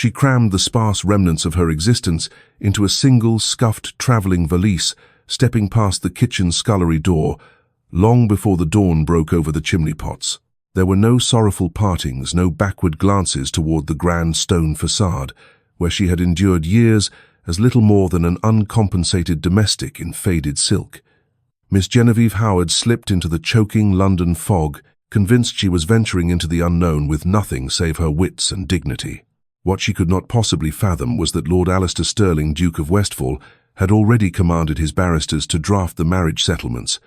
She crammed the sparse remnants of her existence into a single scuffed traveling valise, stepping past the kitchen scullery door, long before the dawn broke over the chimney pots. There were no sorrowful partings, no backward glances toward the grand stone facade, where she had endured years as little more than an uncompensated domestic in faded silk. Miss Genevieve Howard slipped into the choking London fog, convinced she was venturing into the unknown with nothing save her wits and dignity. What she could not possibly fathom was that Lord Alistair Stirling, Duke of Westphal, had already commanded his barristers to draft the marriage settlements.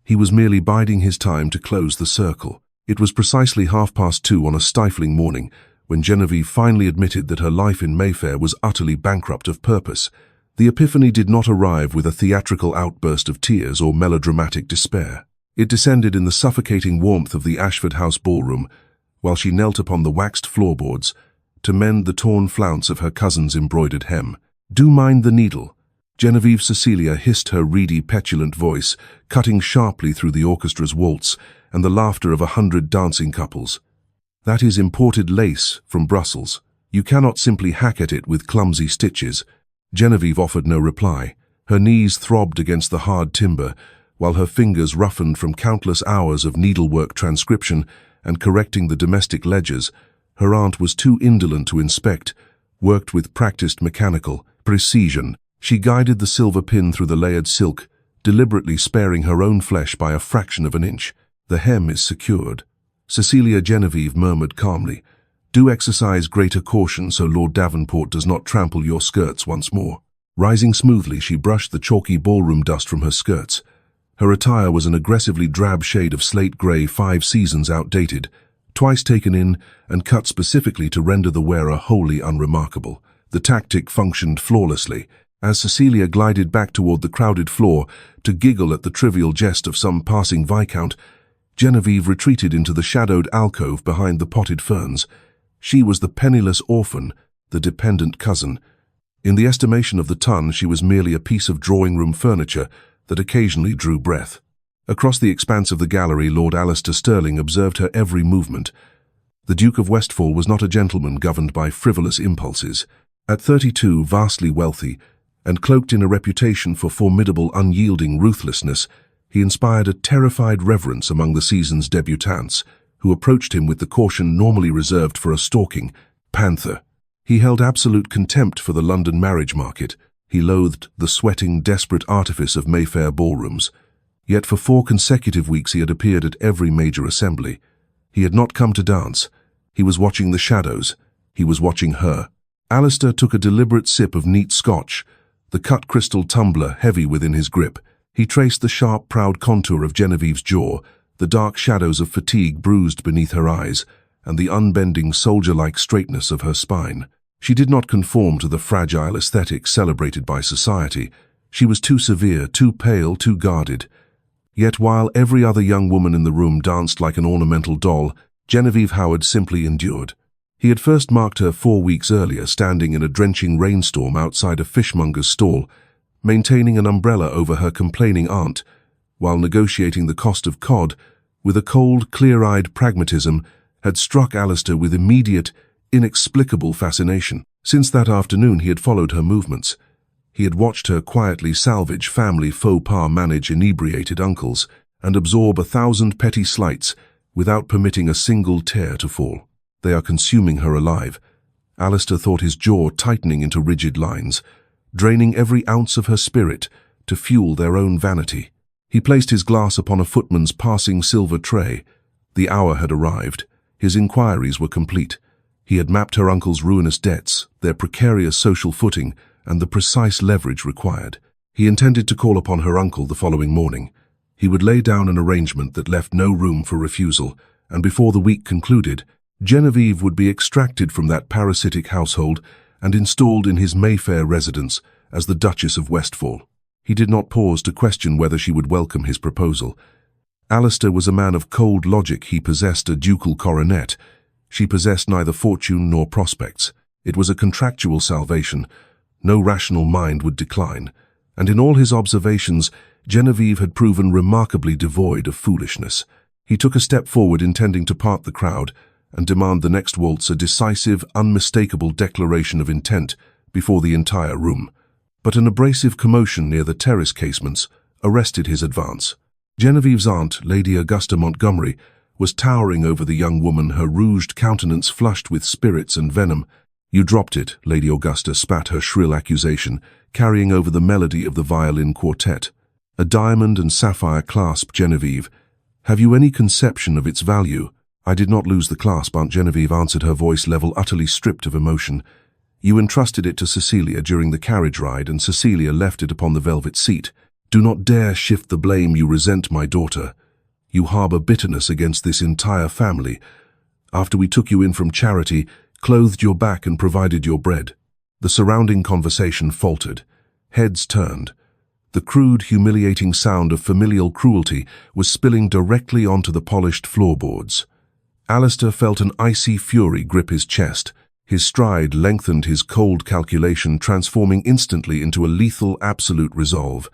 He was merely biding his time to close the circle. It was precisely 2:30 on a stifling morning when Genevieve finally admitted that her life in Mayfair was utterly bankrupt of purpose. The epiphany did not arrive with a theatrical outburst of tears or melodramatic despair. It descended in the suffocating warmth of the Ashford House ballroom, while she knelt upon the waxed floorboards to mend the torn flounce of her cousin's embroidered hem. "Do mind the needle," Genevieve Cecilia hissed, her reedy, petulant voice cutting sharply through the orchestra's waltz and the laughter of 100 dancing couples. "That is imported lace from Brussels. You cannot simply hack at it with clumsy stitches." Genevieve offered no reply. Her knees throbbed against the hard timber, while her fingers, roughened from countless hours of needlework transcription and correcting the domestic ledgers, her aunt was too indolent to inspect, worked with practiced mechanical precision. She guided the silver pin through the layered silk, deliberately sparing her own flesh by a fraction of an inch. "The hem is secured," Cecilia Genevieve murmured calmly. "Do exercise greater caution so Lord Davenport does not trample your skirts once more." Rising smoothly, she brushed the chalky ballroom dust from her skirts. Her attire was an aggressively drab shade of slate grey, 5 seasons outdated, twice taken in and cut specifically to render the wearer wholly unremarkable. The tactic functioned flawlessly. As Cecilia glided back toward the crowded floor to giggle at the trivial jest of some passing viscount, Genevieve retreated into the shadowed alcove behind the potted ferns. She was the penniless orphan, the dependent cousin. In the estimation of the ton, she was merely a piece of drawing-room furniture that occasionally drew breath. Across the expanse of the gallery, Lord Alistair Stirling observed her every movement. The Duke of Westphal was not a gentleman governed by frivolous impulses. At 32, vastly wealthy, and cloaked in a reputation for formidable, unyielding ruthlessness, he inspired a terrified reverence among the season's debutantes, who approached him with the caution normally reserved for a stalking panther. He held absolute contempt for the London marriage market. He loathed the sweating, desperate artifice of Mayfair ballrooms. Yet for 4 consecutive weeks he had appeared at every major assembly. He had not come to dance. He was watching the shadows. He was watching her. Alistair took a deliberate sip of neat scotch, the cut crystal tumbler heavy within his grip. He traced the sharp, proud contour of Genevieve's jaw, the dark shadows of fatigue bruised beneath her eyes, and the unbending, soldier-like straightness of her spine. She did not conform to the fragile aesthetic celebrated by society. She was too severe, too pale, too guarded. Yet while every other young woman in the room danced like an ornamental doll, Genevieve Howard simply endured. He had first marked her 4 weeks earlier, standing in a drenching rainstorm outside a fishmonger's stall, maintaining an umbrella over her complaining aunt, while negotiating the cost of cod, with a cold, clear-eyed pragmatism, had struck Alistair with immediate, inexplicable fascination. Since that afternoon he had followed her movements. He had watched her quietly salvage family faux pas, manage inebriated uncles, and absorb 1,000 petty slights without permitting a single tear to fall. "They are consuming her alive," Alistair thought, his jaw tightening into rigid lines, draining every ounce of her spirit to fuel their own vanity. He placed his glass upon a footman's passing silver tray. The hour had arrived. His inquiries were complete. He had mapped her uncle's ruinous debts, their precarious social footing, and the precise leverage required. He intended to call upon her uncle the following morning. He would lay down an arrangement that left no room for refusal, and before the week concluded, Genevieve would be extracted from that parasitic household and installed in his Mayfair residence as the Duchess of Westphal. He did not pause to question whether she would welcome his proposal. Alistair was a man of cold logic. He possessed a ducal coronet. She possessed neither fortune nor prospects. It was a contractual salvation. No rational mind would decline, and in all his observations, Genevieve had proven remarkably devoid of foolishness. He took a step forward, intending to part the crowd, and demand the next waltz a decisive, unmistakable declaration of intent before the entire room. But an abrasive commotion near the terrace casements arrested his advance. Genevieve's aunt, Lady Augusta Montgomery, was towering over the young woman, her rouged countenance flushed with spirits and venom. "You dropped it," Lady Augusta spat her shrill accusation, carrying over the melody of the violin quartet. A diamond and sapphire clasp, Genevieve. "Have you any conception of its value?" "I did not lose the clasp," Aunt Genevieve answered, her voice level, utterly stripped of emotion. "You entrusted it to Cecilia during the carriage ride, and Cecilia left it upon the velvet seat. Do not dare shift the blame. You resent my daughter. You harbor bitterness against this entire family. After we took you in from charity, clothed your back and provided your bread." The surrounding conversation faltered. Heads turned. The crude, humiliating sound of familial cruelty was spilling directly onto the polished floorboards. Alistair felt an icy fury grip his chest. His stride lengthened, his cold calculation transforming instantly into a lethal, absolute resolve.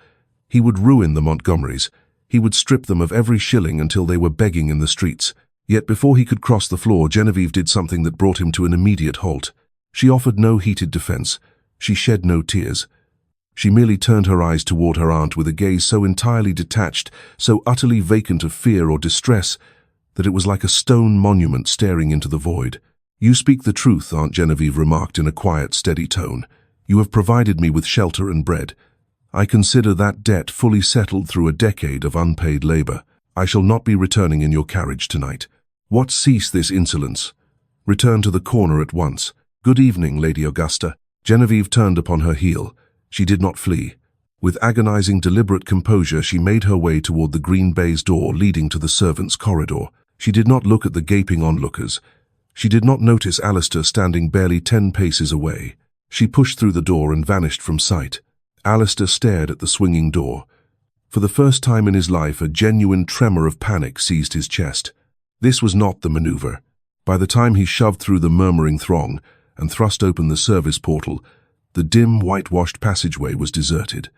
He would ruin the Montgomerys. He would strip them of every shilling until they were begging in the streets. Yet before he could cross the floor, Genevieve did something that brought him to an immediate halt. She offered no heated defense. She shed no tears. She merely turned her eyes toward her aunt with a gaze so entirely detached, so utterly vacant of fear or distress, that it was like a stone monument staring into the void. "You speak the truth," Aunt Genevieve remarked in a quiet, steady tone. "You have provided me with shelter and bread. I consider that debt fully settled through a decade of unpaid labor. I shall not be returning in your carriage tonight. What, cease this insolence. Return to the corner at once. Good evening, Lady Augusta." Genevieve turned upon her heel. She did not flee. With agonizing, deliberate composure, she made her way toward the green baize door leading to the servants' corridor. She did not look at the gaping onlookers. She did not notice Alistair standing barely 10 paces away. She pushed through the door and vanished from sight. Alistair stared at the swinging door. For the first time in his life, a genuine tremor of panic seized his chest. This was not the maneuver. By the time he shoved through the murmuring throng and thrust open the service portal, the dim, whitewashed passageway was deserted.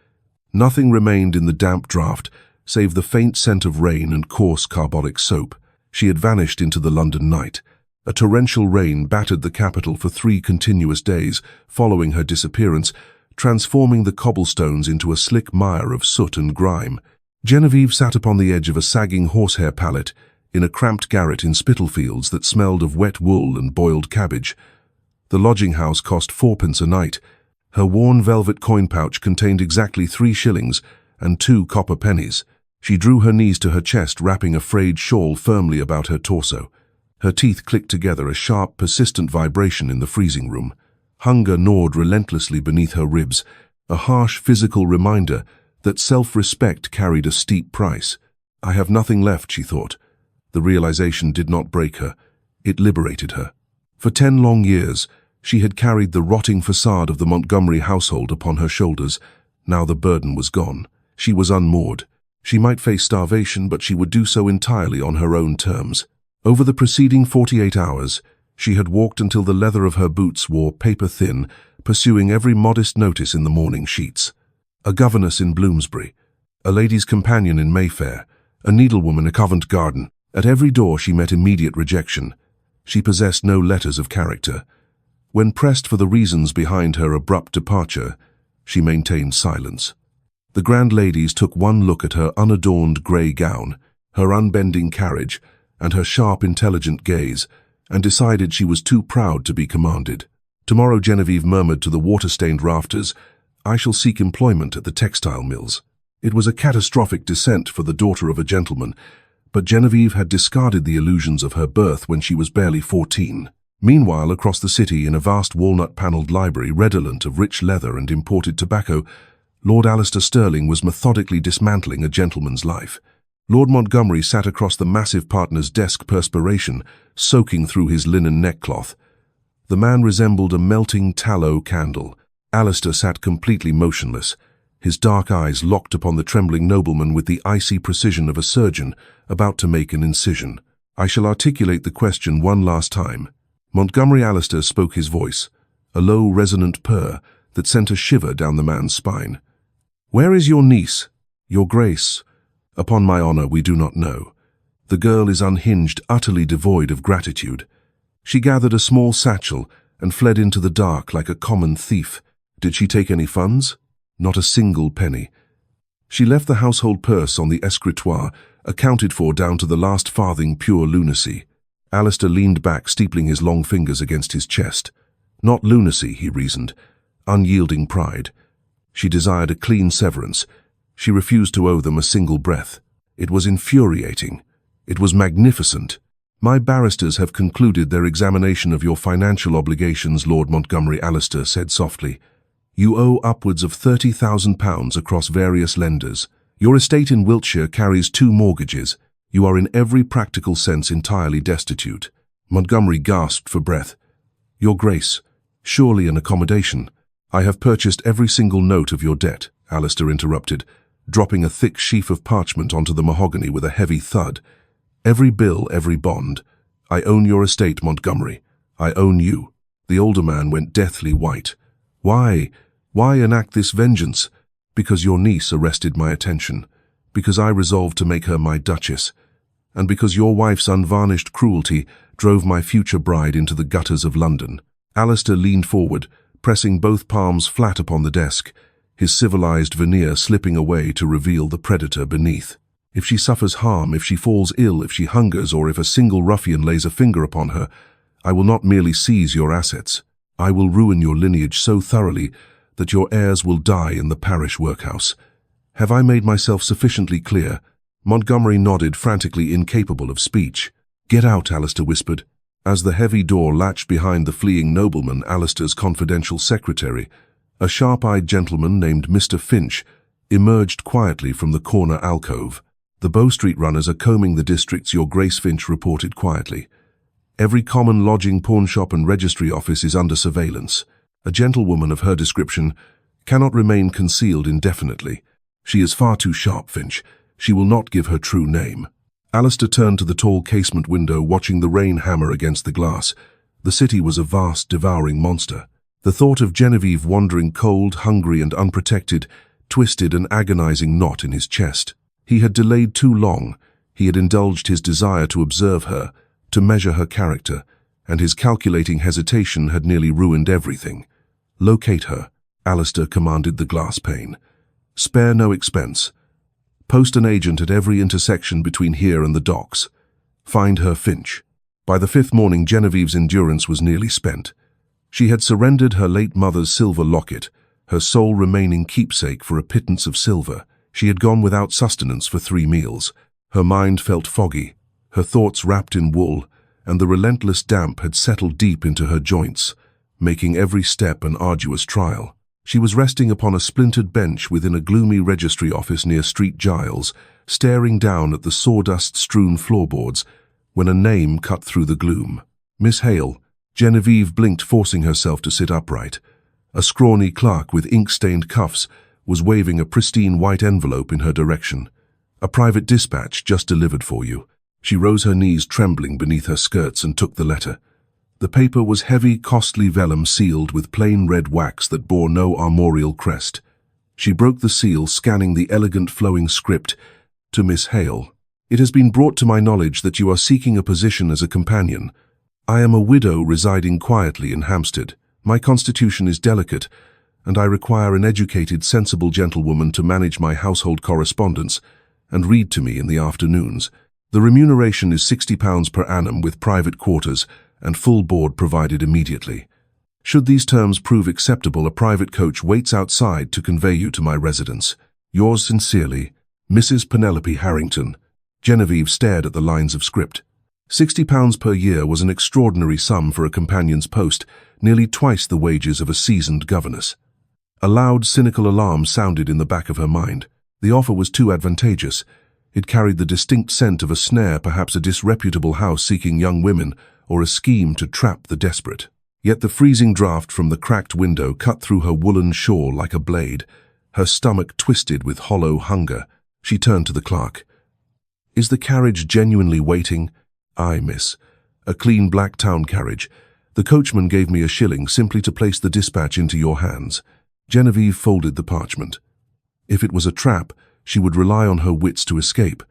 Nothing remained in the damp draught save the faint scent of rain and coarse carbolic soap. She had vanished into the London night. A torrential rain battered the capital for 3 continuous days following her disappearance, transforming the cobblestones into a slick mire of soot and grime. Genevieve sat upon the edge of a sagging horsehair pallet in a cramped garret in Spitalfields that smelled of wet wool and boiled cabbage. The lodging house cost 4p a night. Her worn velvet coin pouch contained exactly 3 shillings and 2 copper pennies. She drew her knees to her chest, wrapping a frayed shawl firmly about her torso. Her teeth clicked together, a sharp, persistent vibration in the freezing room. Hunger gnawed relentlessly beneath her ribs, a harsh physical reminder that self-respect carried a steep price. "I have nothing left," she thought. The realization did not break her. It liberated her. For 10 long years, she had carried the rotting facade of the Montgomery household upon her shoulders. Now the burden was gone. She was unmoored. She might face starvation, but she would do so entirely on her own terms. Over the preceding 48 hours, she had walked until the leather of her boots wore paper-thin, pursuing every modest notice in the morning sheets. A governess in Bloomsbury, a lady's companion in Mayfair, a needlewoman in Covent Garden. At every door she met immediate rejection. She possessed no letters of character. When pressed for the reasons behind her abrupt departure, she maintained silence. The grand ladies took one look at her unadorned grey gown, her unbending carriage, and her sharp, intelligent gaze, and decided she was too proud to be commanded. "Tomorrow," Genevieve murmured to the water-stained rafters, "I shall seek employment at the textile mills." It was a catastrophic descent for the daughter of a gentleman, but Genevieve had discarded the illusions of her birth when she was barely 14. Meanwhile, across the city, in a vast walnut-panelled library redolent of rich leather and imported tobacco, Lord Alistair Sterling was methodically dismantling a gentleman's life. Lord Montgomery sat across the massive partner's desk, perspiration soaking through his linen neckcloth. The man resembled a melting tallow candle. Alistair sat completely motionless, his dark eyes locked upon the trembling nobleman with the icy precision of a surgeon about to make an incision. "I shall articulate the question one last time." Montgomery Alistair spoke, his voice, a low, resonant purr that sent a shiver down the man's spine. "Where is your niece, your grace?" "Upon my honor, we do not know. The girl is unhinged, utterly devoid of gratitude. She gathered a small satchel and fled into the dark like a common thief. Did she take any funds? Not a single penny. She left the household purse on the escritoire, accounted for down to the last farthing, pure lunacy. Alistair leaned back, steepling his long fingers against his chest. Not lunacy, he reasoned. Unyielding pride. She desired a clean severance. She refused to owe them a single breath. It was infuriating. It was magnificent. My barristers have concluded their examination of your financial obligations, Lord Montgomery, Alistair said softly. You owe upwards of £30,000 across various lenders. Your estate in Wiltshire carries 2 mortgages. You are in every practical sense entirely destitute. Montgomery gasped for breath. Your Grace, surely an accommodation. I have purchased every single note of your debt, Alistair interrupted, dropping a thick sheaf of parchment onto the mahogany with a heavy thud. Every bill, every bond. I own your estate, Montgomery. I own you. The older man went deathly white. Why enact this vengeance? Because your niece arrested my attention. Because I resolved to make her my Duchess. And because your wife's unvarnished cruelty drove my future bride into the gutters of London. Alistair leaned forward, pressing both palms flat upon the desk, his civilized veneer slipping away to reveal the predator beneath. If she suffers harm, if she falls ill, if she hungers, or if a single ruffian lays a finger upon her, I will not merely seize your assets. I will ruin your lineage so thoroughly that your heirs will die in the parish workhouse. Have I made myself sufficiently clear? Montgomery nodded, frantically incapable of speech. Get out, Alistair whispered. As the heavy door latched behind the fleeing nobleman, Alistair's confidential secretary, a sharp-eyed gentleman named Mr. Finch, emerged quietly from the corner alcove. The Bow Street runners are combing the districts, your Grace, Finch reported quietly. Every common lodging, pawnshop and registry office is under surveillance. A gentlewoman of her description cannot remain concealed indefinitely. She is far too sharp, Finch. She will not give her true name. Alistair turned to the tall casement window, watching the rain hammer against the glass. The city was a vast, devouring monster. The thought of Genevieve wandering cold, hungry and unprotected twisted an agonizing knot in his chest. He had delayed too long. He had indulged his desire to observe her, to measure her character, and his calculating hesitation had nearly ruined everything. Locate her, Alistair commanded the glass pane. Spare no expense. Post an agent at every intersection between here and the docks. Find her, Finch. By the 5th morning, Genevieve's endurance was nearly spent. She had surrendered her late mother's silver locket, her sole remaining keepsake, for a pittance of silver. She had gone without sustenance for 3 meals. Her mind felt foggy, her thoughts wrapped in wool, and the relentless damp had settled deep into her joints, making every step an arduous trial. She was resting upon a splintered bench within a gloomy registry office near Street Giles, staring down at the sawdust-strewn floorboards, when a name cut through the gloom. Miss Hale. Genevieve blinked, forcing herself to sit upright. A scrawny clerk with ink-stained cuffs was waving a pristine white envelope in her direction. A private dispatch just delivered for you. She rose, her knees trembling beneath her skirts, and took the letter. The paper was heavy, costly vellum sealed with plain red wax that bore no armorial crest. She broke the seal, scanning the elegant flowing script. To Miss Hale. It has been brought to my knowledge that you are seeking a position as a companion. I am a widow residing quietly in Hampstead. My constitution is delicate, and I require an educated, sensible gentlewoman to manage my household correspondence and read to me in the afternoons. The remuneration is £60 per annum with private quarters and full board provided immediately. Should these terms prove acceptable, a private coach waits outside to convey you to my residence. Yours sincerely, Mrs. Penelope Harrington. Genevieve stared at the lines of script. £60 per year was an extraordinary sum for a companion's post, nearly twice the wages of a seasoned governess. A loud, cynical alarm sounded in the back of her mind. The offer was too advantageous. It carried the distinct scent of a snare, perhaps a disreputable house seeking young women, or a scheme to trap the desperate. Yet the freezing draught from the cracked window cut through her woolen shawl like a blade. Her stomach twisted with hollow hunger. She turned to the clerk. Is the carriage genuinely waiting? Aye, miss. A clean black town carriage. The coachman gave me £1 simply to place the dispatch into your hands. Genevieve folded the parchment. If it was a trap, she would rely on her wits to escape.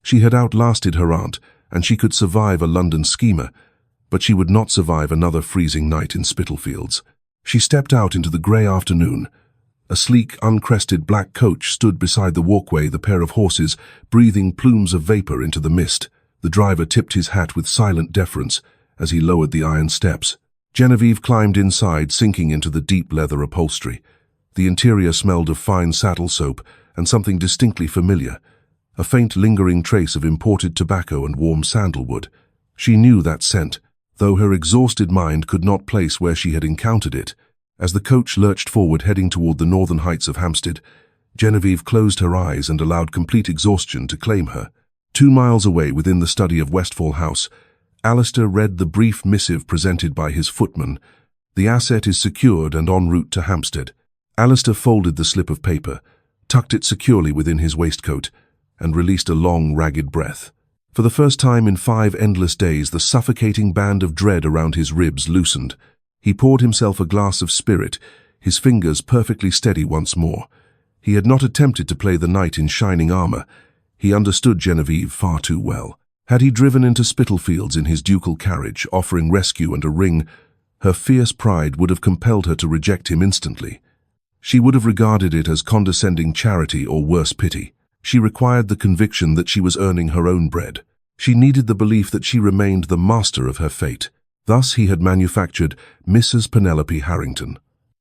She had outlasted her aunt, and she could survive a London schemer. but she would not survive another freezing night in Spitalfields. She stepped out into the grey afternoon. A sleek, uncrested black coach stood beside the walkway, the pair of horses breathing plumes of vapour into the mist. The driver tipped his hat with silent deference as he lowered the iron steps. Genevieve climbed inside, sinking into the deep leather upholstery. The interior smelled of fine saddle soap and something distinctly familiar, a faint lingering trace of imported tobacco and warm sandalwood. She knew that scent, though her exhausted mind could not place where she had encountered it. As the coach lurched forward, heading toward the northern heights of Hampstead, Genevieve closed her eyes and allowed complete exhaustion to claim her. 2 miles away, within the study of Westfall House, Alistair read the brief missive presented by his footman. The asset is secured and en route to Hampstead. Alistair folded the slip of paper, tucked it securely within his waistcoat, and released a long, ragged breath. For the first time in 5 endless days, the suffocating band of dread around his ribs loosened. He poured himself a glass of spirit, his fingers perfectly steady once more. He had not attempted to play the knight in shining armour. He understood Genevieve far too well. Had he driven into Spitalfields in his ducal carriage, offering rescue and a ring, her fierce pride would have compelled her to reject him instantly. She would have regarded it as condescending charity or worse, pity. She required the conviction that she was earning her own bread. She needed the belief that she remained the master of her fate. Thus he had manufactured Mrs. Penelope Harrington.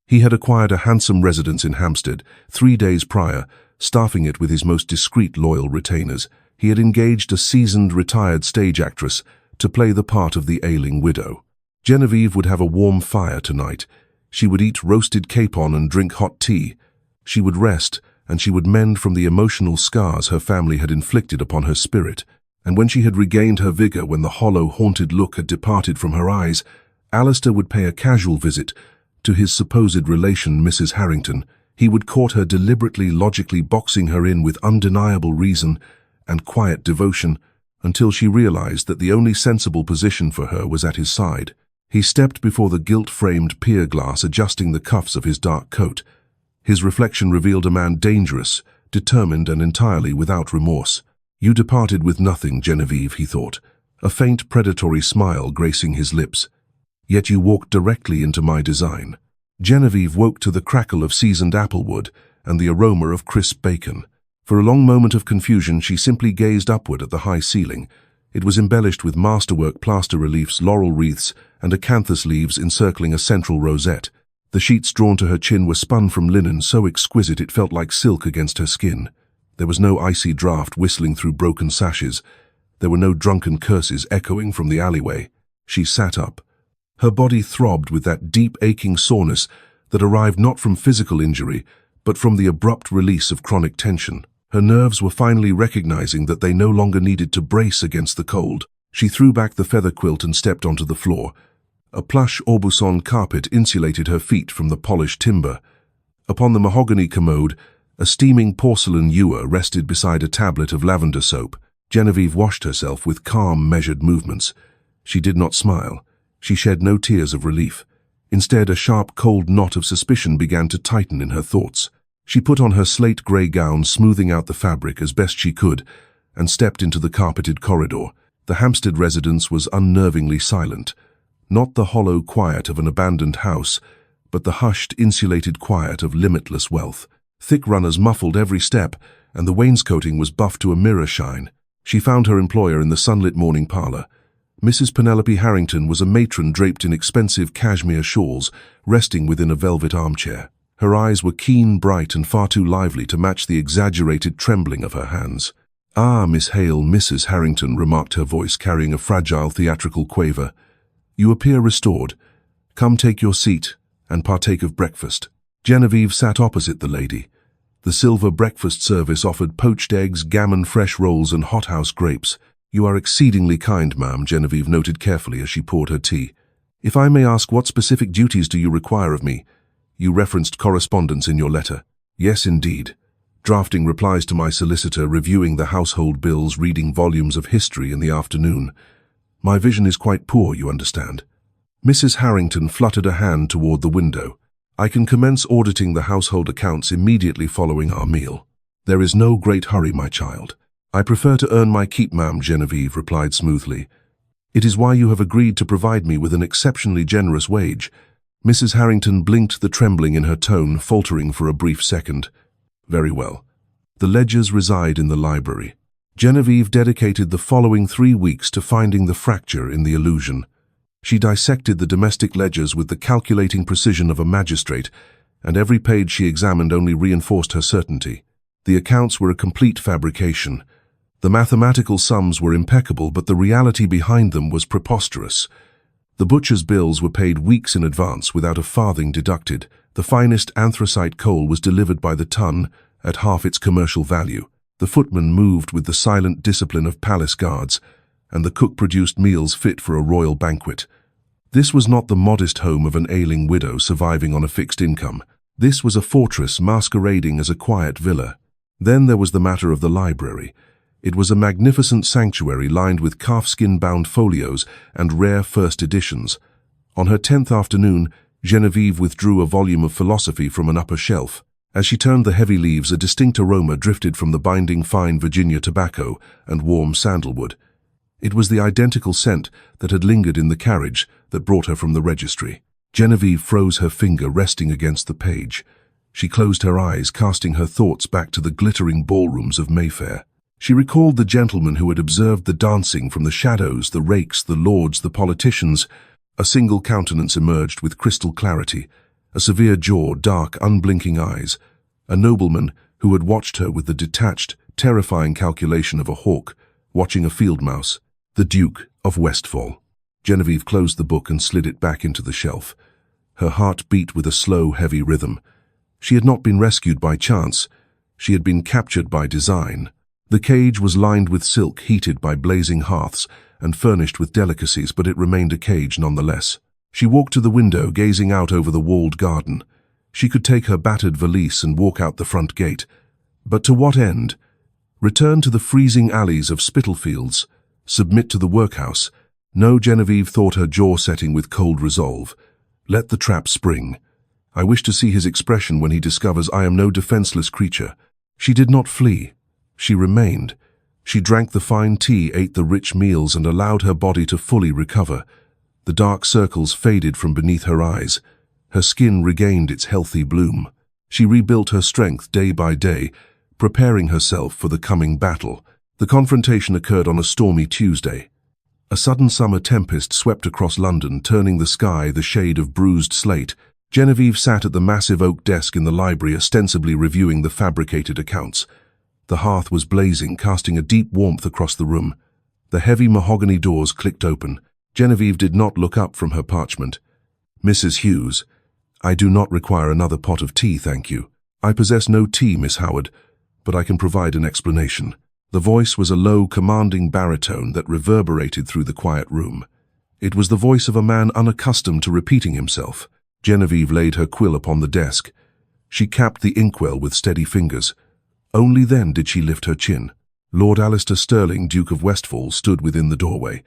He had acquired a handsome residence in Hampstead 3 days prior, staffing it with his most discreet, loyal retainers. He had engaged a seasoned, retired stage actress to play the part of the ailing widow. Genevieve would have a warm fire tonight. She would eat roasted capon and drink hot tea. She would rest, and she would mend from the emotional scars her family had inflicted upon her spirit. And when she had regained her vigour, when the hollow, haunted look had departed from her eyes, Alistair would pay a casual visit to his supposed relation, Mrs. Harrington. He would court her deliberately, logically boxing her in with undeniable reason and quiet devotion, until she realized that the only sensible position for her was at his side. He stepped before the gilt-framed pier glass, adjusting the cuffs of his dark coat. His reflection revealed a man dangerous, determined, and entirely without remorse. "You departed with nothing, Genevieve," he thought, a faint predatory smile gracing his lips. "Yet you walked directly into my design." Genevieve woke to the crackle of seasoned applewood and the aroma of crisp bacon. For a long moment of confusion, she simply gazed upward at the high ceiling. It was embellished with masterwork plaster reliefs, laurel wreaths, and acanthus leaves encircling a central rosette. The sheets drawn to her chin were spun from linen so exquisite it felt like silk against her skin. There was no icy draught whistling through broken sashes. There were no drunken curses echoing from the alleyway. She sat up. Her body throbbed with that deep, aching soreness that arrived not from physical injury, but from the abrupt release of chronic tension. Her nerves were finally recognizing that they no longer needed to brace against the cold. She threw back the feather quilt and stepped onto the floor. A plush Aubusson carpet insulated her feet from the polished timber. Upon the mahogany commode, a steaming porcelain ewer rested beside a tablet of lavender soap. Genevieve washed herself with calm, measured movements. She did not smile. She shed no tears of relief. Instead, a sharp, cold knot of suspicion began to tighten in her thoughts. She put on her slate-grey gown, smoothing out the fabric as best she could, and stepped into the carpeted corridor. The Hampstead residence was unnervingly silent. Not the hollow quiet of an abandoned house, but the hushed, insulated quiet of limitless wealth. Thick runners muffled every step, and the wainscoting was buffed to a mirror shine. She found her employer in the sunlit morning parlour. Mrs. Penelope Harrington was a matron draped in expensive cashmere shawls, resting within a velvet armchair. Her eyes were keen, bright, and far too lively to match the exaggerated trembling of her hands. "Ah, Miss Hale," Mrs. Harrington remarked, her voice carrying a fragile theatrical quaver. "You appear restored. Come take your seat and partake of breakfast." Genevieve sat opposite the lady. The silver breakfast service offered poached eggs, gammon, fresh rolls, and hothouse grapes. "You are exceedingly kind, ma'am," Genevieve noted carefully as she poured her tea. "If I may ask, what specific duties do you require of me? You referenced correspondence in your letter." "Yes, indeed. Drafting replies to my solicitor, reviewing the household bills, reading volumes of history in the afternoon. My vision is quite poor, you understand." Mrs. Harrington fluttered a hand toward the window. "I can commence auditing the household accounts immediately following our meal." "There is no great hurry, my child." "I prefer to earn my keep, ma'am," Genevieve replied smoothly. It is why you have agreed to provide me with an exceptionally generous wage." Mrs. Harrington blinked, the trembling in her tone faltering for a brief second. "Very well. The ledgers reside in the library." Genevieve dedicated the following 3 weeks to finding the fracture in the illusion. She dissected the domestic ledgers with the calculating precision of a magistrate, and every page she examined only reinforced her certainty. The accounts were a complete fabrication. The mathematical sums were impeccable, but the reality behind them was preposterous. The butcher's bills were paid weeks in advance without a farthing deducted. The finest anthracite coal was delivered by the ton at half its commercial value. The footman moved with the silent discipline of palace guards, and the cook produced meals fit for a royal banquet. This was not the modest home of an ailing widow surviving on a fixed income. This was a fortress masquerading as a quiet villa. Then there was the matter of the library. It was a magnificent sanctuary lined with calfskin-bound folios and rare first editions. On her 10th afternoon, Genevieve withdrew a volume of philosophy from an upper shelf. As she turned the heavy leaves, a distinct aroma drifted from the binding fine Virginia tobacco and warm sandalwood. It was the identical scent that had lingered in the carriage that brought her from the registry. Genevieve froze, her finger resting against the page. She closed her eyes, casting her thoughts back to the glittering ballrooms of Mayfair. She recalled the gentlemen who had observed the dancing from the shadows, the rakes, the lords, the politicians. A single countenance emerged with crystal clarity, a severe jaw, dark, unblinking eyes, a nobleman who had watched her with the detached, terrifying calculation of a hawk watching a field mouse, the Duke of Westfall. Genevieve closed the book and slid it back into the shelf. Her heart beat with a slow, heavy rhythm. She had not been rescued by chance. She had been captured by design. The cage was lined with silk, heated by blazing hearths, and furnished with delicacies, but it remained a cage nonetheless. She walked to the window, gazing out over the walled garden. She could take her battered valise and walk out the front gate. But to what end? Return to the freezing alleys of Spitalfields? Submit to the workhouse? No, Genevieve thought, her jaw setting with cold resolve. Let the trap spring. I wish to see his expression when he discovers I am no defenseless creature. She did not flee. She remained. She drank the fine tea, ate the rich meals, and allowed her body to fully recover. The dark circles faded from beneath her eyes. Her skin regained its healthy bloom. She rebuilt her strength day by day, preparing herself for the coming battle. The confrontation occurred on a stormy Tuesday. A sudden summer tempest swept across London, turning the sky the shade of bruised slate. Genevieve sat at the massive oak desk in the library, ostensibly reviewing the fabricated accounts. The hearth was blazing, casting a deep warmth across the room. The heavy mahogany doors clicked open. Genevieve did not look up from her parchment. "Mrs. Hughes, I do not require another pot of tea, thank you." "I possess no tea, Miss Howard, but I can provide an explanation." The voice was a low, commanding baritone that reverberated through the quiet room. It was the voice of a man unaccustomed to repeating himself. Genevieve laid her quill upon the desk. She capped the inkwell with steady fingers. Only then did she lift her chin. Lord Alistair Sterling, Duke of Westfall, stood within the doorway.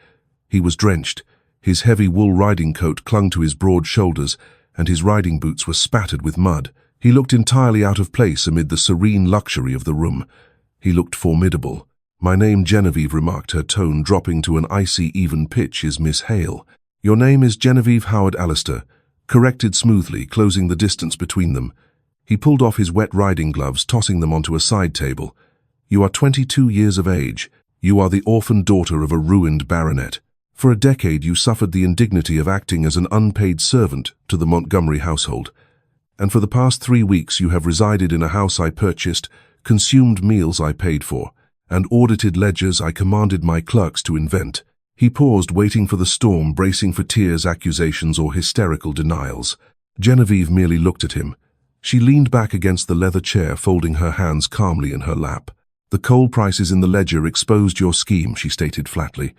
He was drenched. His heavy wool riding coat clung to his broad shoulders, and his riding boots were spattered with mud. He looked entirely out of place amid the serene luxury of the room. He looked formidable. "My name," Genevieve remarked, her tone dropping to an icy even pitch, "is Miss Hale." "Your name is Genevieve Howard Alistair," corrected smoothly, closing the distance between them. He pulled off his wet riding gloves, tossing them onto a side table. "You are 22 years of age. You are the orphan daughter of a ruined baronet. For a decade you suffered the indignity of acting as an unpaid servant to the Montgomery household. And for the past 3 weeks you have resided in a house I purchased, consumed meals I paid for, and audited ledgers I commanded my clerks to invent." He paused, waiting for the storm, bracing for tears, accusations, or hysterical denials. Genevieve merely looked at him. She leaned back against the leather chair, folding her hands calmly in her lap. "The coal prices in the ledger exposed your scheme," she stated flatly.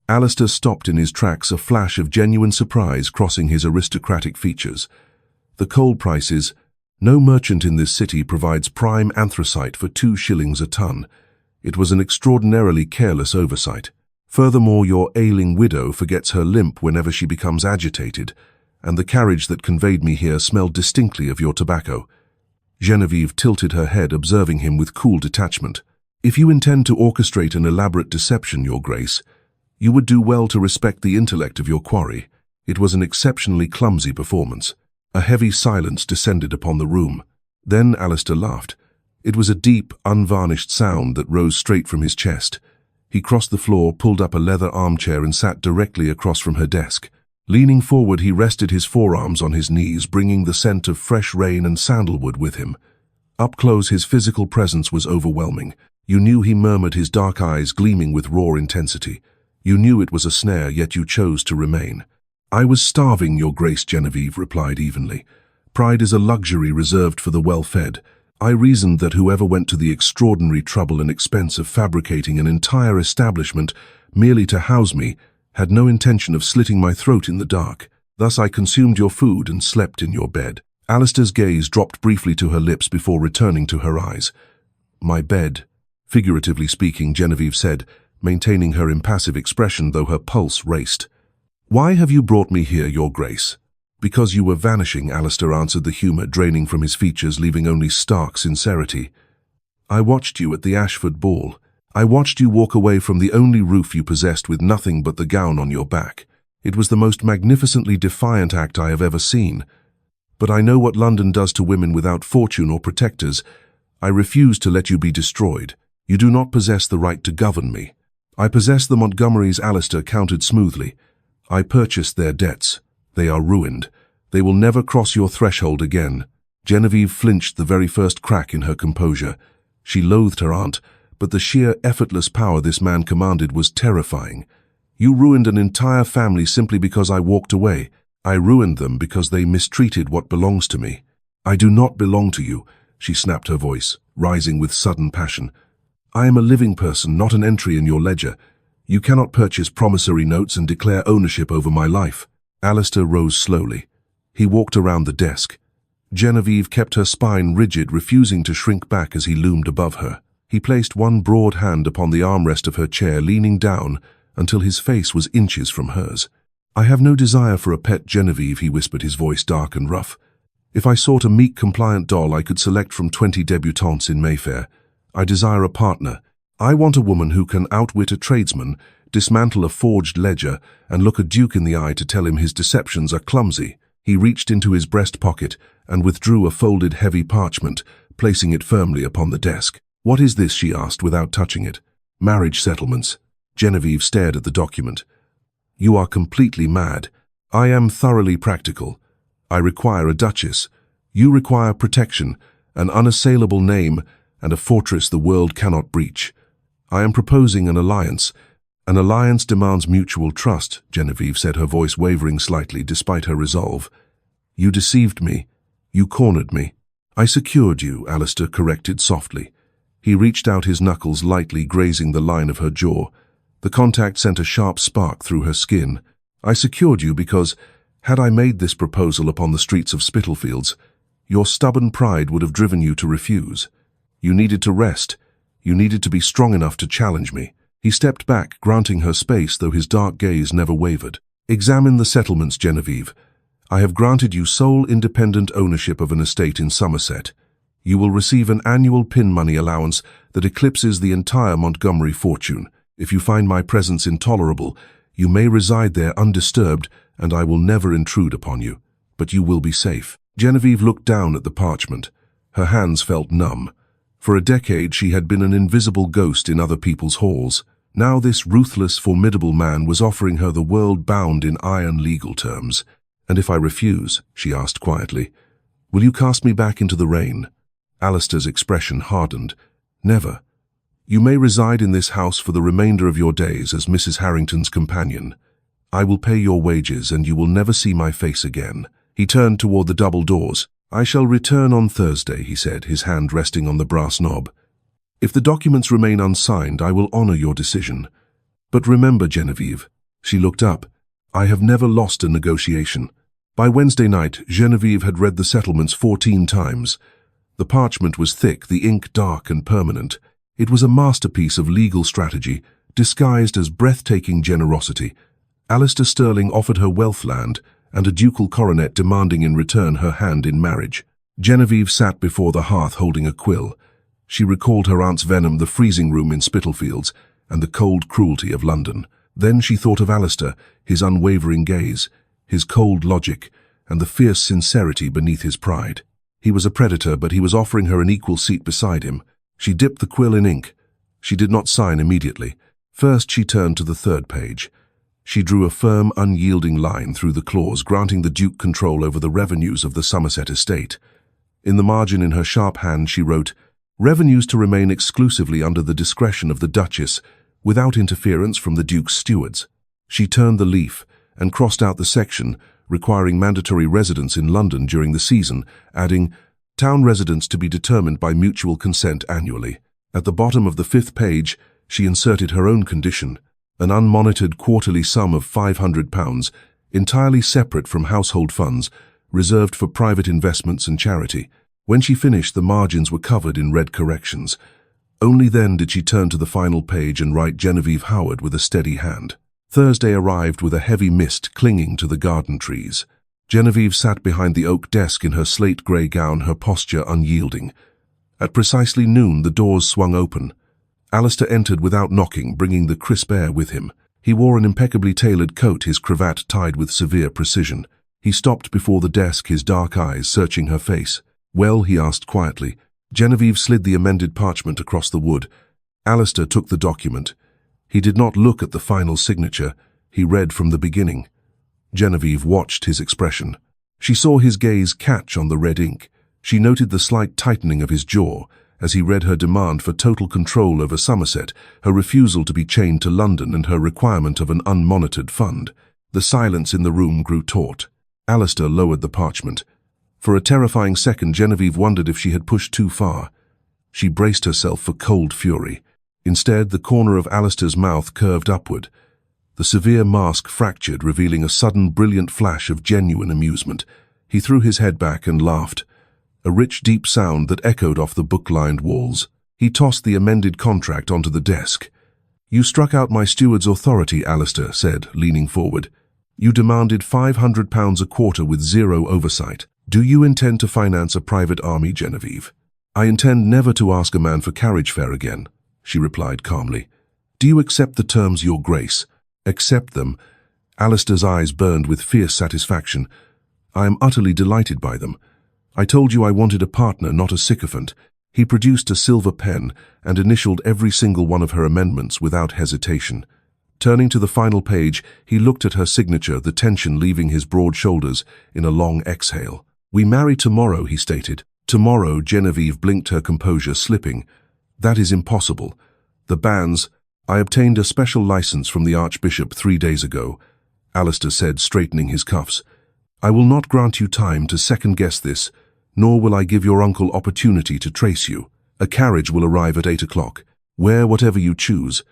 Alistair stopped in his tracks, a flash of genuine surprise crossing his aristocratic features. "The coal prices. No merchant in this city provides prime anthracite for 2 shillings a ton. It was an extraordinarily careless oversight. Furthermore, your ailing widow forgets her limp whenever she becomes agitated, and the carriage that conveyed me here smelled distinctly of your tobacco." Genevieve tilted her head, observing him with cool detachment. "If you intend to orchestrate an elaborate deception, Your Grace, You would do well to respect the intellect of your quarry. It was an exceptionally clumsy performance. A heavy silence descended upon the room. Then Alistair laughed. It was a deep, unvarnished sound that rose straight from his chest. He crossed the floor, pulled up a leather armchair and sat directly across from her desk. Leaning forward, he rested his forearms on his knees, bringing the scent of fresh rain and sandalwood with him. Up close, his physical presence was overwhelming. You knew he murmured, his dark eyes gleaming with raw intensity. You knew it was a snare, yet you chose to remain. "I was starving, Your Grace," Genevieve replied evenly. "Pride is a luxury reserved for the well-fed. I reasoned that whoever went to the extraordinary trouble and expense of fabricating an entire establishment merely to house me had no intention of slitting my throat in the dark. Thus I consumed your food and slept in your bed." Alistair's gaze dropped briefly to her lips before returning to her eyes. "My bed," figuratively speaking, Genevieve said, maintaining her impassive expression though her pulse raced. "Why have you brought me here, Your Grace?" "Because you were vanishing," Alistair answered, the humor draining from his features, leaving only stark sincerity. "I watched you at the Ashford ball. I watched you walk away from the only roof you possessed with nothing but the gown on your back. It was the most magnificently defiant act I have ever seen. But I know what London does to women without fortune or protectors. I refuse to let you be destroyed. You do not possess the right to govern me." "I possess the Montgomerys," Alistair countered smoothly. "I purchased their debts. They are ruined. They will never cross your threshold again." Genevieve flinched the very first crack in her composure. She loathed her aunt, but the sheer effortless power this man commanded was terrifying. "You ruined an entire family simply because I walked away. I ruined them because they mistreated what belongs to me." "I do not belong to you," she snapped, her voice rising with sudden passion. "I am a living person, not an entry in your ledger. You cannot purchase promissory notes and declare ownership over my life." Alistair rose slowly. He walked around the desk. Genevieve kept her spine rigid, refusing to shrink back as he loomed above her. He placed one broad hand upon the armrest of her chair, leaning down until his face was inches from hers. "I have no desire for a pet, Genevieve," he whispered, his voice dark and rough. "If I sought a meek, compliant doll I could select from 20 debutantes in Mayfair. I desire a partner. I want a woman who can outwit a tradesman, dismantle a forged ledger, and look a duke in the eye to tell him his deceptions are clumsy." He reached into his breast pocket and withdrew a folded heavy parchment, placing it firmly upon the desk. "What is this?" she asked without touching it. "Marriage settlements." Genevieve stared at the document. "You are completely mad. I am thoroughly practical. I require a duchess. You require protection, an unassailable name, and a fortress the world cannot breach. I am proposing an alliance. An alliance demands mutual trust," Genevieve said, her voice wavering slightly despite her resolve. "You deceived me. You cornered me." "I secured you," Alistair corrected softly. He reached out, his knuckles lightly grazing the line of her jaw. The contact sent a sharp spark through her skin. "I secured you because, had I made this proposal upon the streets of Spitalfields, your stubborn pride would have driven you to refuse. You needed to rest. You needed to be strong enough to challenge me." He stepped back, granting her space, though his dark gaze never wavered. "Examine the settlements, Genevieve. I have granted you sole independent ownership of an estate in Somerset. You will receive an annual pin money allowance that eclipses the entire Montgomery fortune. If you find my presence intolerable, you may reside there undisturbed, and I will never intrude upon you. But you will be safe." Genevieve looked down at the parchment. Her hands felt numb. For a decade she had been an invisible ghost in other people's halls. Now this ruthless, formidable man was offering her the world bound in iron legal terms. "And if I refuse," she asked quietly, "will you cast me back into the rain?" Alistair's expression hardened. "Never. You may reside in this house for the remainder of your days as Mrs. Harrington's companion. I will pay your wages and you will never see my face again." He turned toward the double doors. "I shall return on Thursday," he said, his hand resting on the brass knob. "If the documents remain unsigned, I will honor your decision. But remember, Genevieve," she looked up, "I have never lost a negotiation." By Wednesday night, Genevieve had read the settlements 14 times. The parchment was thick, the ink dark and permanent. It was a masterpiece of legal strategy, disguised as breathtaking generosity. Alistair Sterling offered her wealth, land, and a ducal coronet, demanding in return her hand in marriage. Genevieve sat before the hearth holding a quill. She recalled her aunt's venom, the freezing room in Spitalfields, and the cold cruelty of London. Then she thought of Alistair, his unwavering gaze, his cold logic, and the fierce sincerity beneath his pride. He was a predator, but he was offering her an equal seat beside him. She dipped the quill in ink. She did not sign immediately. First, she turned to the third page. She drew a firm, unyielding line through the clause granting the Duke control over the revenues of the Somerset estate. In the margin in her sharp hand she wrote, "Revenues to remain exclusively under the discretion of the Duchess, without interference from the Duke's stewards." She turned the leaf and crossed out the section requiring mandatory residence in London during the season, adding, "Town residence to be determined by mutual consent annually." At the bottom of the fifth page, she inserted her own condition, an unmonitored quarterly sum of £500, entirely separate from household funds, reserved for private investments and charity. When she finished, the margins were covered in red corrections. Only then did she turn to the final page and write Genevieve Howard with a steady hand. Thursday arrived with a heavy mist clinging to the garden trees. Genevieve sat behind the oak desk in her slate-grey gown, her posture unyielding. At precisely noon, the doors swung open. Alistair entered without knocking, bringing the crisp air with him. He wore an impeccably tailored coat, his cravat tied with severe precision. He stopped before the desk, his dark eyes searching her face. "Well?" he asked quietly. Genevieve slid the amended parchment across the wood. Alistair took the document. He did not look at the final signature. He read from the beginning. Genevieve watched his expression. She saw his gaze catch on the red ink. She noted the slight tightening of his jaw as he read her demand for total control over Somerset, her refusal to be chained to London, and her requirement of an unmonitored fund. The silence in the room grew taut. Alistair lowered the parchment. For a terrifying second, Genevieve wondered if she had pushed too far. She braced herself for cold fury. Instead, the corner of Alistair's mouth curved upward. The severe mask fractured, revealing a sudden brilliant flash of genuine amusement. He threw his head back and laughed, a rich, deep sound that echoed off the book-lined walls. He tossed the amended contract onto the desk. "You struck out my steward's authority," Alistair said, leaning forward. "You demanded £500 a quarter with zero oversight. Do you intend to finance a private army, Genevieve?" "I intend never to ask a man for carriage fare again," she replied calmly. "Do you accept the terms, Your Grace?" "Accept them?" Alistair's eyes burned with fierce satisfaction. "I am utterly delighted by them. I told you I wanted a partner, not a sycophant." He produced a silver pen and initialed every single one of her amendments without hesitation. Turning to the final page, he looked at her signature, the tension leaving his broad shoulders in a long exhale. "We marry tomorrow," he stated. "Tomorrow," Genevieve blinked, her composure slipping. "That is impossible. The banns—" "I obtained a special license from the Archbishop 3 days ago," Alistair said, straightening his cuffs. "I will not grant you time to second-guess this, nor will I give your uncle opportunity to trace you. A carriage will arrive at 8 o'clock. Wear whatever you choose.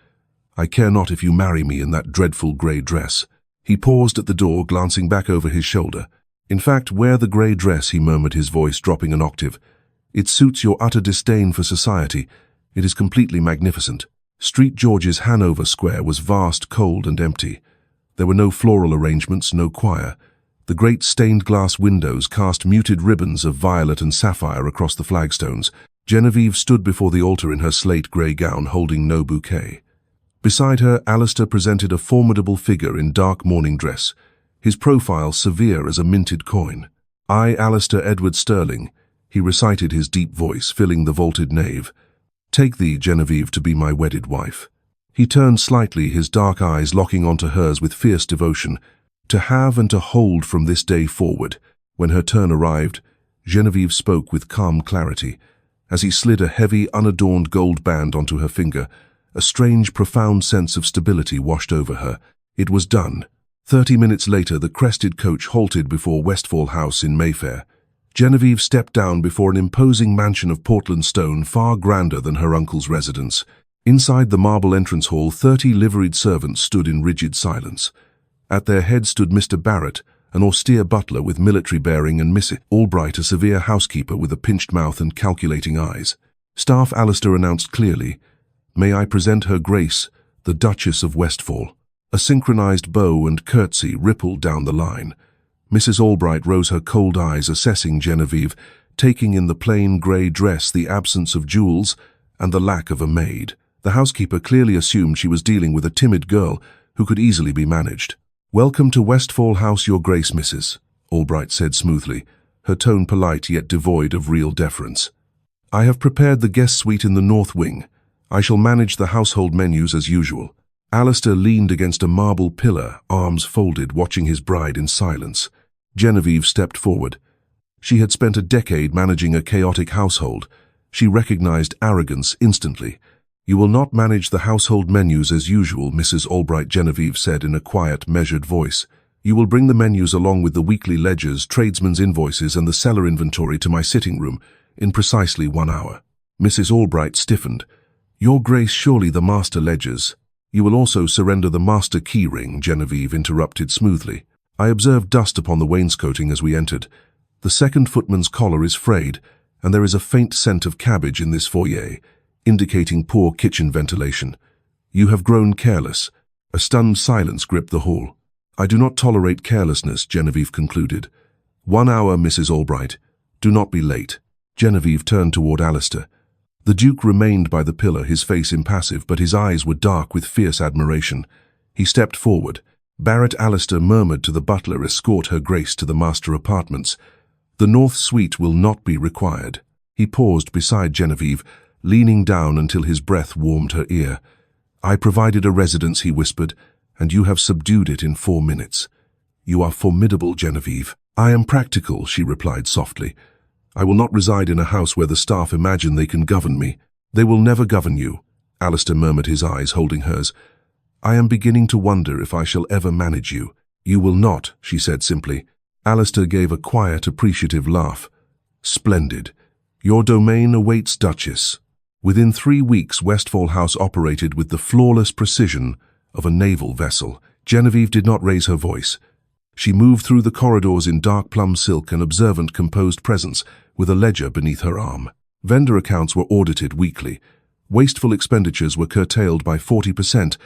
I care not if you marry me in that dreadful grey dress." He paused at the door, glancing back over his shoulder. "In fact, wear the grey dress," he murmured, his voice dropping an octave. "It suits your utter disdain for society. It is completely magnificent." St. George's, Hanover Square, was vast, cold, and empty. There were no floral arrangements, no choir. The great stained-glass windows cast muted ribbons of violet and sapphire across the flagstones. Genevieve stood before the altar in her slate-grey gown, holding no bouquet. Beside her, Alistair presented a formidable figure in dark mourning dress, his profile severe as a minted coin. "I, Alistair Edward Sterling," he recited, his deep voice filling the vaulted nave, "take thee, Genevieve, to be my wedded wife." He turned slightly, his dark eyes locking onto hers with fierce devotion. "To have and to hold from this day forward." When her turn arrived, Genevieve spoke with calm clarity. As he slid a heavy, unadorned gold band onto her finger, a strange, profound sense of stability washed over her. It was done. 30 minutes later, the crested coach halted before Westfall House in Mayfair. Genevieve stepped down before an imposing mansion of Portland stone, far grander than her uncle's residence. Inside the marble entrance hall, 30 liveried servants stood in rigid silence. At their head stood Mr. Barrett, an austere butler with military bearing, and Miss Albright, a severe housekeeper with a pinched mouth and calculating eyes. Staff, Alistair announced clearly, "May I present Her Grace, the Duchess of Westfall." A synchronized bow and curtsy rippled down the line. Mrs. Albright rose, her cold eyes assessing Genevieve, taking in the plain grey dress, the absence of jewels, and the lack of a maid. The housekeeper clearly assumed she was dealing with a timid girl who could easily be managed. "Welcome to Westfall House, Your Grace, Mrs." Albright said smoothly, her tone polite yet devoid of real deference. "I have prepared the guest suite in the north wing. I shall manage the household menus as usual." Alistair leaned against a marble pillar, arms folded, watching his bride in silence. Genevieve stepped forward. She had spent a decade managing a chaotic household. She recognized arrogance instantly. "You will not manage the household menus as usual, Mrs. Albright," Genevieve said in a quiet, measured voice. "You will bring the menus along with the weekly ledgers, tradesmen's invoices, and the cellar inventory to my sitting room in precisely 1 hour." Mrs. Albright stiffened. "Your Grace, surely the master ledgers." "You will also surrender the master key ring," Genevieve interrupted smoothly. "I observed dust upon the wainscoting as we entered. The second footman's collar is frayed, and there is a faint scent of cabbage in this foyer, indicating poor kitchen ventilation. You have grown careless." A stunned silence gripped the hall. "I do not tolerate carelessness," Genevieve concluded. 1 hour, Mrs. Albright. Do not be late." Genevieve turned toward Alistair. The Duke remained by the pillar, his face impassive, but his eyes were dark with fierce admiration. He stepped forward. "Barrett," Alistair murmured to the butler, "escort Her Grace to the master apartments. The north suite will not be required." He paused beside Genevieve, leaning down until his breath warmed her ear. "I provided a residence," he whispered, "and you have subdued it in 4 minutes. You are formidable, Genevieve." "I am practical," she replied softly. "I will not reside in a house where the staff imagine they can govern me." "They will never govern you," Alistair murmured, his eyes holding hers. "I am beginning to wonder if I shall ever manage you." "You will not," she said simply. Alistair gave a quiet, appreciative laugh. "Splendid. Your domain awaits, Duchess." Within 3 weeks, Westfall House operated with the flawless precision of a naval vessel. Genevieve did not raise her voice. She moved through the corridors in dark plum silk, an observant, composed presence, with a ledger beneath her arm. Vendor accounts were audited weekly. Wasteful expenditures were curtailed by 40%,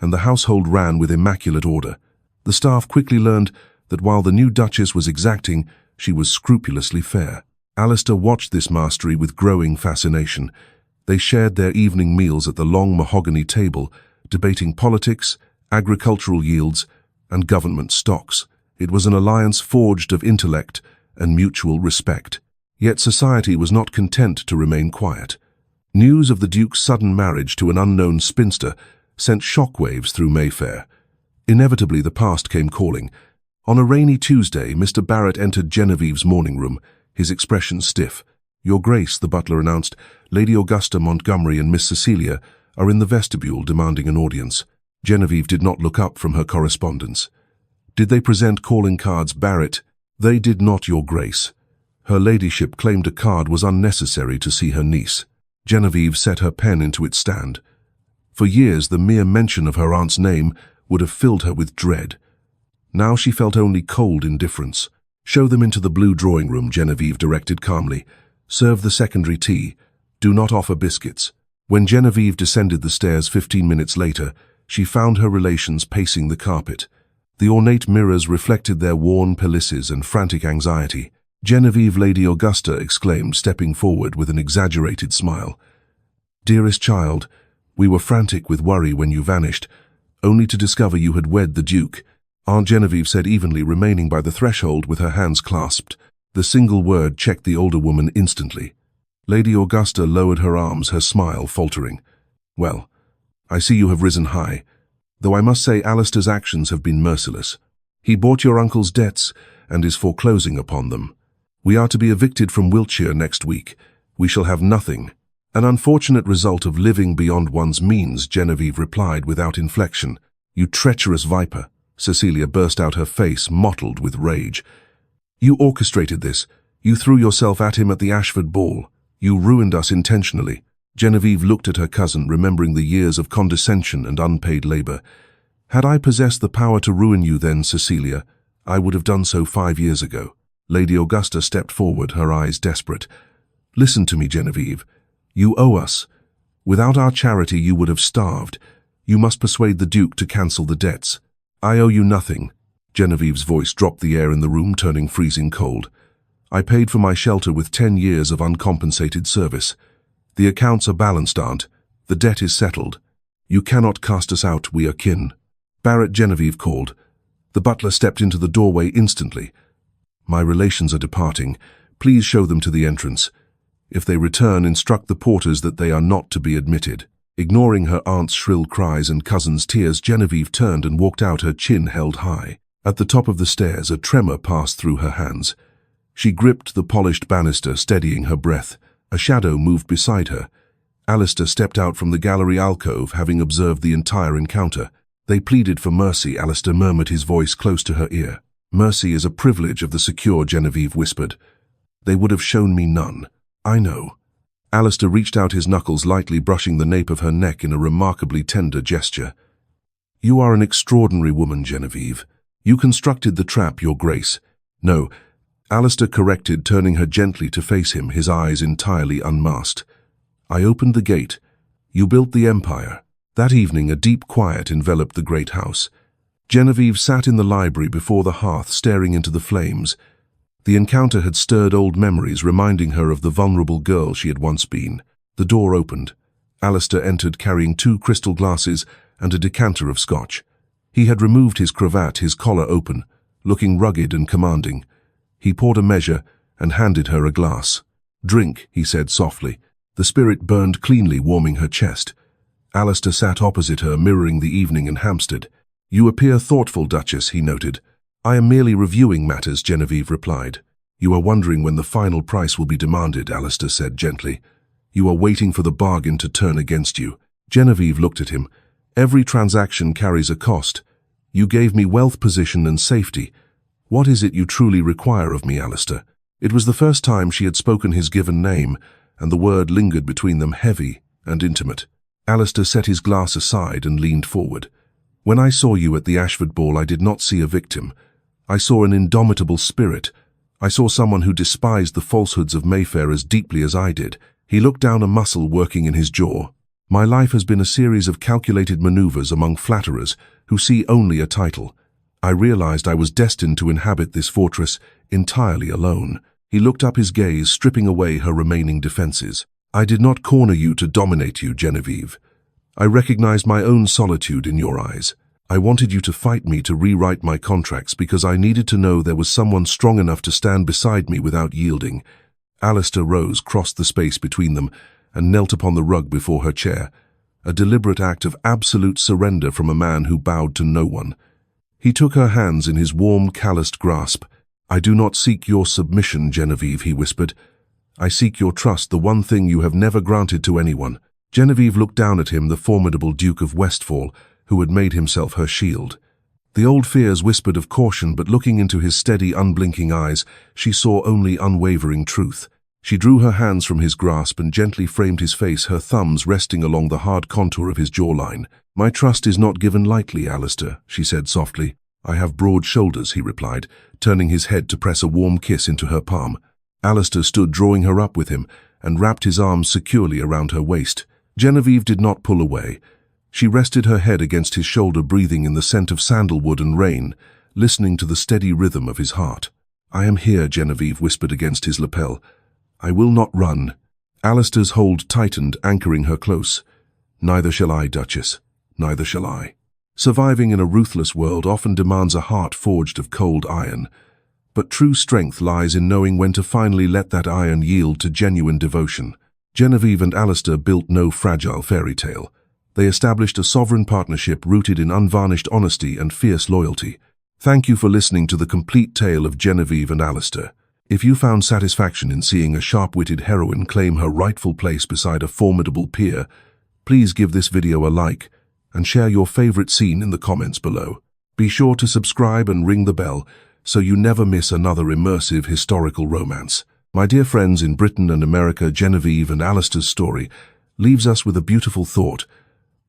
and the household ran with immaculate order. The staff quickly learned that while the new Duchess was exacting, she was scrupulously fair. Alistair watched this mastery with growing fascination. They shared their evening meals at the long mahogany table, debating politics, agricultural yields, and government stocks. It was an alliance forged of intellect and mutual respect. Yet society was not content to remain quiet. News of the Duke's sudden marriage to an unknown spinster sent shockwaves through Mayfair. Inevitably, the past came calling. On a rainy Tuesday, Mr. Barrett entered Genevieve's morning room, his expression stiff. "Your Grace," the butler announced, "Lady Augusta Montgomery and Miss Cecilia are in the vestibule demanding an audience." Genevieve did not look up from her correspondence. "Did they present calling cards, Barrett?" "They did not, Your Grace. Her ladyship claimed a card was unnecessary to see her niece." Genevieve set her pen into its stand. For years, the mere mention of her aunt's name would have filled her with dread. Now she felt only cold indifference. "Show them into the blue drawing room," Genevieve directed calmly. "Serve the secondary tea. Do not offer biscuits." When Genevieve descended the stairs 15 minutes later, she found her relations pacing the carpet. The ornate mirrors reflected their worn pelisses and frantic anxiety. "Genevieve," Lady Augusta exclaimed, stepping forward with an exaggerated smile. "Dearest child, we were frantic with worry when you vanished, only to discover you had wed the Duke." Aunt Genevieve said evenly, remaining by the threshold with her hands clasped. The single word checked the older woman instantly. Lady Augusta lowered her arms, her smile faltering. "Well, I see you have risen high, though I must say Alistair's actions have been merciless. He bought your uncle's debts and is foreclosing upon them. We are to be evicted from Wiltshire next week. We shall have nothing." "An unfortunate result of living beyond one's means," Genevieve replied without inflection. "You treacherous viper." Cecilia burst out, her face mottled with rage. "You orchestrated this. You threw yourself at him at the Ashford ball. You ruined us intentionally." Genevieve looked at her cousin, remembering the years of condescension and unpaid labor. "Had I possessed the power to ruin you then, Cecilia, I would have done so 5 years ago." Lady Augusta stepped forward, her eyes desperate. "Listen to me, Genevieve. You owe us. Without our charity, you would have starved. You must persuade the Duke to cancel the debts." "I owe you nothing." Genevieve's voice dropped, the air in the room turning freezing cold. "I paid for my shelter with 10 years of uncompensated service. The accounts are balanced, Aunt. The debt is settled. You cannot cast us out, we are kin." "Barrett," Genevieve called. The butler stepped into the doorway instantly. "My relations are departing. Please show them to the entrance. If they return, instruct the porters that they are not to be admitted." Ignoring her aunt's shrill cries and cousin's tears, Genevieve turned and walked out, her chin held high. At the top of the stairs, a tremor passed through her hands. She gripped the polished banister, steadying her breath. A shadow moved beside her. Alistair stepped out from the gallery alcove, having observed the entire encounter. "They pleaded for mercy," Alistair murmured, his voice close to her ear. "Mercy is a privilege of the secure," Genevieve whispered. "They would have shown me none. I know." Alistair reached out, his knuckles lightly brushing the nape of her neck in a remarkably tender gesture. "You are an extraordinary woman, Genevieve. You constructed the trap, Your Grace." "No," Alistair corrected, turning her gently to face him, his eyes entirely unmasked. "I opened the gate. You built the empire." That evening, a deep quiet enveloped the great house. Genevieve sat in the library before the hearth, staring into the flames. The encounter had stirred old memories, reminding her of the vulnerable girl she had once been. The door opened. Alistair entered, carrying 2 crystal glasses and a decanter of scotch. He had removed his cravat, his collar open, looking rugged and commanding. He poured a measure and handed her a glass. "Drink," he said softly. The spirit burned cleanly, warming her chest. Alistair sat opposite her, mirroring the evening in Hampstead. "You appear thoughtful, Duchess," he noted. "I am merely reviewing matters," Genevieve replied. "You are wondering when the final price will be demanded," Alistair said gently. "You are waiting for the bargain to turn against you." Genevieve looked at him. "Every transaction carries a cost. You gave me wealth, position, and safety. What is it you truly require of me, Alistair?" It was the first time she had spoken his given name, and the word lingered between them, heavy and intimate. Alistair set his glass aside and leaned forward. "When I saw you at the Ashford ball, I did not see a victim. I saw an indomitable spirit. I saw someone who despised the falsehoods of Mayfair as deeply as I did." He looked down, a muscle working in his jaw. "My life has been a series of calculated maneuvers among flatterers who see only a title. I realized I was destined to inhabit this fortress entirely alone." He looked up, his gaze stripping away her remaining defenses. "I did not corner you to dominate you, Genevieve. I recognized my own solitude in your eyes. I wanted you to fight me to rewrite my contracts because I needed to know there was someone strong enough to stand beside me without yielding." Alistair rose, crossed the space between them, and knelt upon the rug before her chair, a deliberate act of absolute surrender from a man who bowed to no one. He took her hands in his warm, calloused grasp. "I do not seek your submission, Genevieve," he whispered. "I seek your trust, the one thing you have never granted to anyone." Genevieve looked down at him, the formidable Duke of Westfall, who had made himself her shield. The old fears whispered of caution, but looking into his steady, unblinking eyes, she saw only unwavering truth. She drew her hands from his grasp and gently framed his face, her thumbs resting along the hard contour of his jawline. "My trust is not given lightly, Alistair," she said softly. "I have broad shoulders," he replied, turning his head to press a warm kiss into her palm. Alistair stood, drawing her up with him, and wrapped his arms securely around her waist. Genevieve did not pull away. She rested her head against his shoulder, breathing in the scent of sandalwood and rain, listening to the steady rhythm of his heart. "I am here," Genevieve whispered against his lapel. "I will not run." Alistair's hold tightened, anchoring her close. "Neither shall I, Duchess. Neither shall I." Surviving in a ruthless world often demands a heart forged of cold iron. But true strength lies in knowing when to finally let that iron yield to genuine devotion. Genevieve and Alistair built no fragile fairy tale. They established a sovereign partnership rooted in unvarnished honesty and fierce loyalty. Thank you for listening to the complete tale of Genevieve and Alistair. If you found satisfaction in seeing a sharp-witted heroine claim her rightful place beside a formidable peer, please give this video a like and share your favorite scene in the comments below. Be sure to subscribe and ring the bell so you never miss another immersive historical romance. My dear friends in Britain and America, Genevieve and Alistair's story leaves us with a beautiful thought.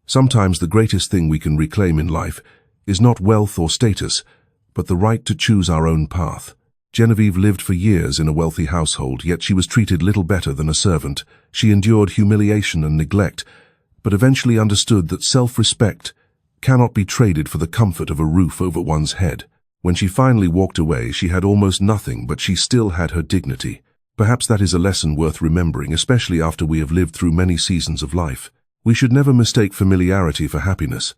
Sometimes the greatest thing we can reclaim in life is not wealth or status, but the right to choose our own path. Genevieve lived for years in a wealthy household, yet she was treated little better than a servant. She endured humiliation and neglect, but eventually understood that self-respect cannot be traded for the comfort of a roof over one's head. When she finally walked away, she had almost nothing, but she still had her dignity. Perhaps that is a lesson worth remembering, especially after we have lived through many seasons of life. We should never mistake familiarity for happiness,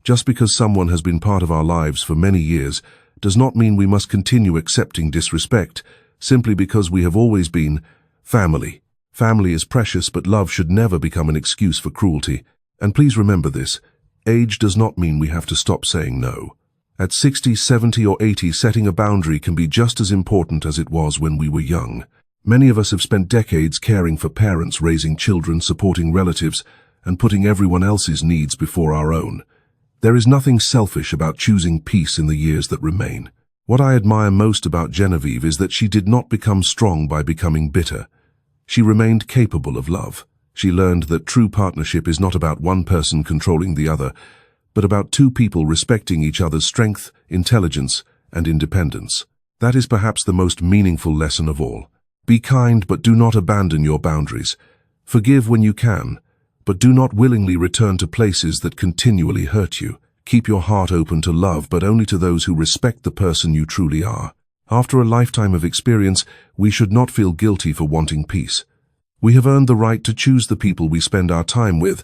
Just because someone has been part of our lives for many years does not mean we must continue accepting disrespect simply because we have always been family. Family is precious, but love should never become an excuse for cruelty. And please remember this, age does not mean we have to stop saying no. At 60, 70 or 80, setting a boundary can be just as important as it was when we were young. Many of us have spent decades caring for parents, raising children, supporting relatives, and putting everyone else's needs before our own. There is nothing selfish about choosing peace in the years that remain. What I admire most about Genevieve is that she did not become strong by becoming bitter. She remained capable of love. She learned that true partnership is not about one person controlling the other, but about two people respecting each other's strength, intelligence, and independence. That is perhaps the most meaningful lesson of all. Be kind, but do not abandon your boundaries. Forgive when you can, but do not willingly return to places that continually hurt you. Keep your heart open to love, but only to those who respect the person you truly are. After a lifetime of experience, we should not feel guilty for wanting peace. We have earned the right to choose the people we spend our time with,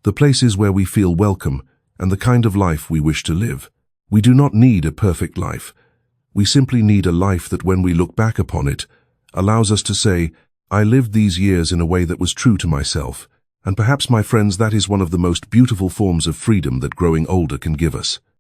the places where we feel welcome, and the kind of life we wish to live. We do not need a perfect life. We simply need a life that, when we look back upon it, allows us to say, I lived these years in a way that was true to myself. And perhaps, my friends, that is one of the most beautiful forms of freedom that growing older can give us.